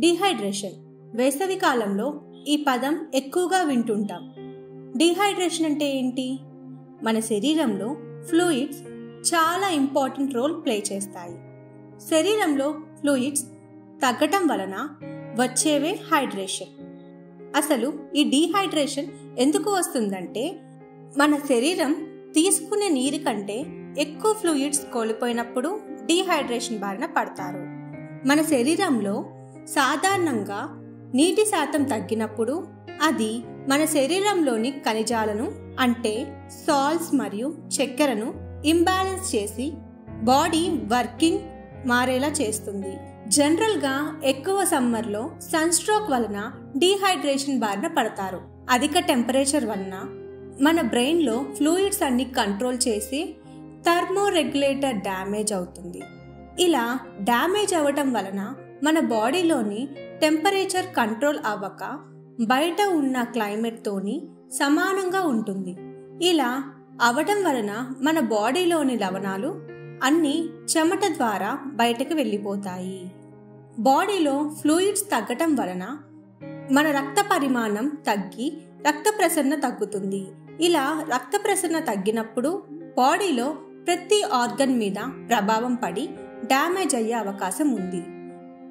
Dehydration వేసవి కాలంలో ఈ పదం ఎక్కువగా వింటుంటాం. డీహైడ్రేషన్ అంటే ఏంటి? మన శరీరంలో ఫ్లూయిడ్స్ చాలా ఇంపార్టెంట్ రోల్ ప్లే చేస్తాయి. శరీరంలో ఫ్లూయిడ్స్ తగ్గటం వలన వచ్చేవే హైడ్రేషన్. అసలు ఈ డీహైడ్రేషన్ ఎందుకు వస్తుందంటే, మన శరీరం తీసుకునే నీరు కంటే ఎక్కువ ఫ్లూయిడ్స్ కోల్పోయినప్పుడు డీహైడ్రేషన్ బారిన పడతారు. మన శరీరంలో సాధారణంగా నీటి శాతం తగ్గినప్పుడు అది మన శరీరంలోని ఖనిజాలను అంటే సాల్ట్స్ మరియు చక్కెరను ఇంబ్యాలెన్స్ చేసి బాడీ వర్కింగ్ మారేలా చేస్తుంది. జనరల్గా ఎక్కువ సమ్మర్లో సన్ స్ట్రోక్ వలన డీహైడ్రేషన్ బారిన పడతారు. అధిక టెంపరేచర్ వలన మన బ్రెయిన్లో ఫ్లూయిడ్స్ అన్ని కంట్రోల్ చేసి థర్మో రెగ్యులేటర్ డ్యామేజ్ అవుతుంది. ఇలా డ్యామేజ్ అవ్వటం వలన మన బాడీలోని టెంపరేచర్ కంట్రోల్ అవ్వక బయట ఉన్న క్లైమేట్తోని సమానంగా ఉంటుంది. ఇలా అవటం వలన మన బాడీలోని లవణాలు అన్నీ చెమట ద్వారా బయటకు వెళ్ళిపోతాయి. బాడీలో ఫ్లూయిడ్స్ తగ్గటం వలన మన రక్త పరిమాణం తగ్గి రక్త ప్రసరణ తగ్గుతుంది. ఇలా రక్త ప్రసరణ తగ్గినప్పుడు బాడీలో ప్రతి ఆర్గన్ మీద ప్రభావం పడి డ్యామేజ్ అయ్యే అవకాశం ఉంది.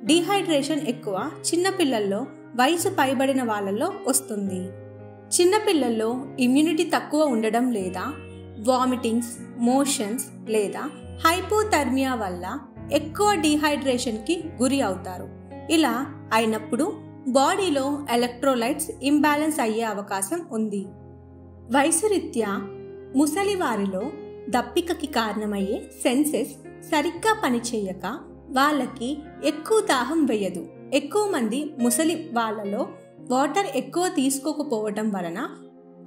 డీహైడ్రేషన్ ఎక్కువ చిన్నపిల్లల్లో, వయసు పైబడిన వాళ్ళలో వస్తుంది. చిన్నపిల్లల్లో ఇమ్యూనిటీ తక్కువ ఉండడం లేదా వామిటింగ్స్, మోషన్స్ లేదా హైపోథర్మియా వల్ల ఎక్కువ డీహైడ్రేషన్కి గురి అవుతారు. ఇలా అయినప్పుడు బాడీలో ఎలక్ట్రోలైట్స్ ఇంబ్యాలెన్స్ అయ్యే అవకాశం ఉంది. వయసు రీత్యా ముసలి వారిలో దప్పికకి కారణమయ్యే సెన్సెస్ సరిగ్గా పనిచేయక వాళ్ళకి ఎక్కువ దాహం వేయదు. ఎక్కువ మంది ముసలి వాళ్ళలో వాటర్ ఎక్కువ తీసుకోకపోవటం వలన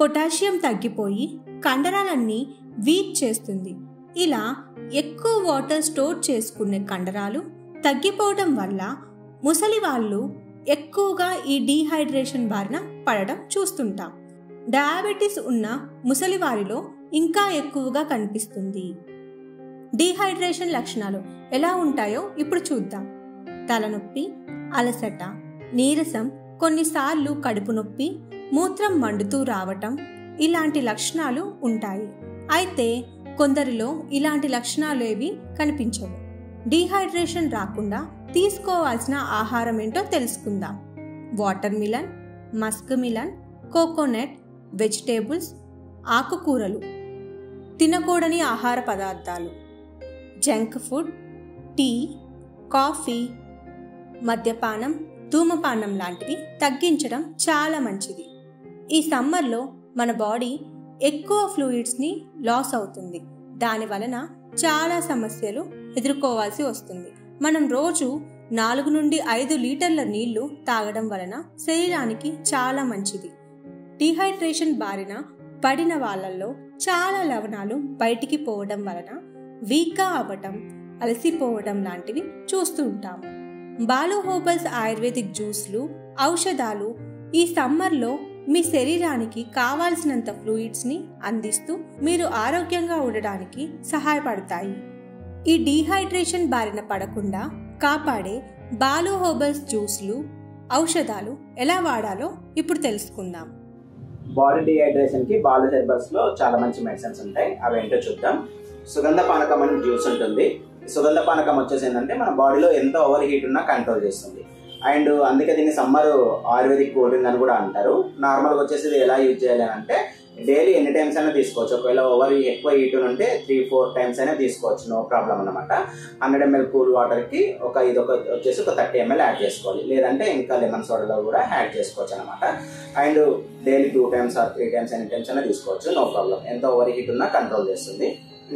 పొటాషియం తగ్గిపోయి కండరాలన్నీ వీక్ చేస్తుంది. ఇలా ఎక్కువ వాటర్ స్టోర్ చేసుకునే కండరాలు తగ్గిపోవటం వల్ల ముసలి వాళ్ళు ఎక్కువగా ఈ డీహైడ్రేషన్ బారిన పడడం చూస్తుంటాం. డయాబెటీస్ ఉన్న ముసలి వారిలో ఇంకా ఎక్కువగా కనిపిస్తుంది. డీహైడ్రేషన్ లక్షణాలు ఎలా ఉంటాయో ఇప్పుడు చూద్దాం. తలనొప్పి, అలసట, నీరసం, కొన్నిసార్లు కడుపు నొప్పి, మూత్రం మండుతూ రావటం ఇలాంటి లక్షణాలు ఉంటాయి. అయితే కొందరిలో ఇలాంటి లక్షణాలు ఏవి కనిపించవు. డీహైడ్రేషన్ రాకుండా తీసుకోవాల్సిన ఆహారం ఏంటో తెలుసుకుందాం. Water melon, Musk melon, coconut, vegetables, ఆకుకూరలు, తినకూడని ఆహార పదార్థాలు, జంక్ ఫుడ్, టీ, కాఫీ, మద్యపానం, ధూమపానం లాంటివి తగ్గించడం చాలా మంచిది. ఈ సమ్మర్లో మన బాడీ ఎక్కువ ఫ్లూయిడ్స్ని లాస్ అవుతుంది. దాని వలన చాలా సమస్యలు ఎదుర్కోవాల్సి వస్తుంది. మనం రోజు 4 నుండి 5 లీటర్ల నీళ్లు తాగడం వలన శరీరానికి చాలా మంచిది. డీహైడ్రేషన్ బారిన పడిన వాళ్ళల్లో చాలా లవణాలు బయటికి పోవడం వలన వీక్గా అవ్వటం, అలసిపోవడం లాంటివి చూస్తూ ఉంటాము. బాలు హోబల్స్ ఆయుర్వేదిక్ జ్యూస్లు, ఔషధాలు ఈ సమ్మర్లో మీ శరీరానికి కావాల్సినంత ఫ్లూయిడ్స్ని అందిస్తూ మీరు ఆరోగ్యంగా ఉండడానికి సహాయపడతాయి. ఈ డీహైడ్రేషన్ బారిన పడకుండా కాపాడే బాలు హోబల్స్ జ్యూస్లు, ఔషధాలు ఎలా వాడాలో ఇప్పుడు తెలుసుకుందాం. బాడీ డీహైడ్రేషన్కి బాలు హెర్బల్స్లో చాలా మంచి మెడిసిన్స్ ఉంటాయి. అవి ఏంటో చూద్దాం. సుగంధ పానకం అనే జ్యూస్ ఉంటుంది. సుగంధ పానకం వచ్చేసి ఏంటంటే మన బాడీలో ఎంత ఓవర్ హీట్ ఉన్నా కంట్రోల్ చేస్తుంది. అండ్ అందుకే దీన్ని సమ్మర్ ఆయుర్వేదిక్ కూల్ డ్రింక్ అని కూడా అంటారు. నార్మల్గా వచ్చేసి ఇది ఎలా యూజ్ చేయాలి అంటే డైలీ ఎన్ని టైమ్స్ అయినా తీసుకోవచ్చు. ఒకవేళ ఓవర్ ఎక్కువ హీట్ ఉంటే 3-4 టైమ్స్ అయినా తీసుకోవచ్చు, నో ప్రాబ్లం అనమాట. 100 ml కూల్ వాటర్కి ఇదొక వచ్చేసి ఒక 30 ml యాడ్ చేసుకోవాలి. లేదంటే ఇంకా లెమన్ సోడాలో కూడా యాడ్ చేసుకోవచ్చు అనమాట. And daily 2 times or 3 times ఎన్ని టైమ్స్ అయినా తీసుకోవచ్చు, నో ప్రాబ్లం. ఎంత ఓవర్ హీట్ ఉన్నా కంట్రోల్ చేస్తుంది.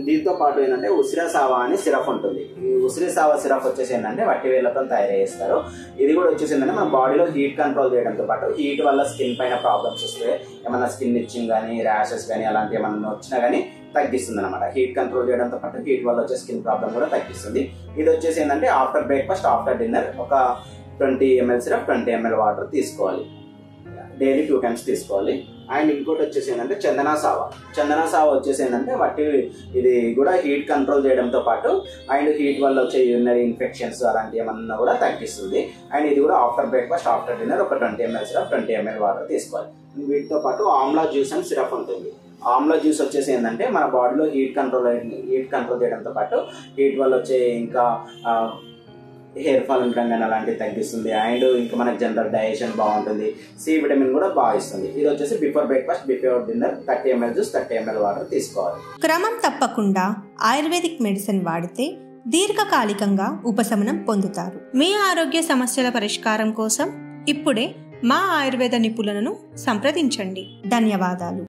దీంతో పాటు ఏంటంటే ఉసిరి సావా అని సిరప్ ఉంటుంది. ఈ ఉసిరి సావా సిరప్ వచ్చేసి ఏంటంటే వట్టి వేళ్ళతో తయారు చేస్తారు. ఇది కూడా వచ్చేసి ఏంటంటే మన బాడీలో హీట్ కంట్రోల్ చేయడంతో పాటు హీట్ వల్ల స్కిన్ పైన ప్రాబ్లమ్స్ వస్తే ఏమన్నా స్కిన్ ఇచ్చింగ్ కానీ, ర్యాషెస్ కానీ అలాంటివి ఏమన్నా వచ్చినా కానీ తగ్గిస్తుంది అనమాట. హీట్ కంట్రోల్ చేయడంతో పాటు హీట్ వల్ల వచ్చే స్కిన్ ప్రాబ్లం కూడా తగ్గిస్తుంది. ఇది వచ్చేసి ఏంటంటే ఆఫ్టర్ బ్రేక్ఫాస్ట్, ఆఫ్టర్ డిన్నర్ ఒక 20 ml సిరప్, 20 ml వాటర్ తీసుకోవాలి. డైలీ 2 times తీసుకోవాలి. అండ్ ఇంకోటి వచ్చేసి ఏంటంటే చందనా సావ వచ్చేసి ఏంటంటే ఇది కూడా హీట్ కంట్రోల్ చేయడంతో పాటు అండ్ హీట్ వల్ల వచ్చే యూరినరీ ఇన్ఫెక్షన్స్ అలాంటివి ఏమన్నా కూడా తగ్గిస్తుంది. అండ్ ఇది కూడా ఆఫ్టర్ బ్రేక్ఫాస్ట్ ఆఫ్టర్ డిన్నర్ ఒక 20 ml సిరప్ 20 ml వాటర్ తీసుకోవాలి. వీటితో పాటు ఆమ్లా జ్యూస్ అండ్ సిరప్ ఉంటుంది. ఆమ్లా జ్యూస్ వచ్చేసి ఏంటంటే మన బాడీలో హీట్ కంట్రోల్ చేయడంతో పాటు హీట్ వల్ల వచ్చే ఇంకా హెయిర్ ఫాల్ ఉండడం కానీ అలాంటివి తగ్గిస్తుంది. అండ్ ఇంకా మనకి జనరల్ డైజెషన్ బాగుంటుంది. సి విటమిన్ కూడా బాగా ఇస్తుంది. ఇది వచ్చేసి before breakfast before dinner 30 ml juice 30 ml water తీసుకోవాలి. క్రమం తప్పకుండా ఆయుర్వేదిక్ మెడిసిన్ వాడితే దీర్ఘకాలికంగా ఉపశమనం పొందుతారు. మీ ఆరోగ్య సమస్యల పరిష్కారం కోసం ఇప్పుడే మా ఆయుర్వేద నిపుణులను సంప్రదించండి. ధన్యవాదాలు.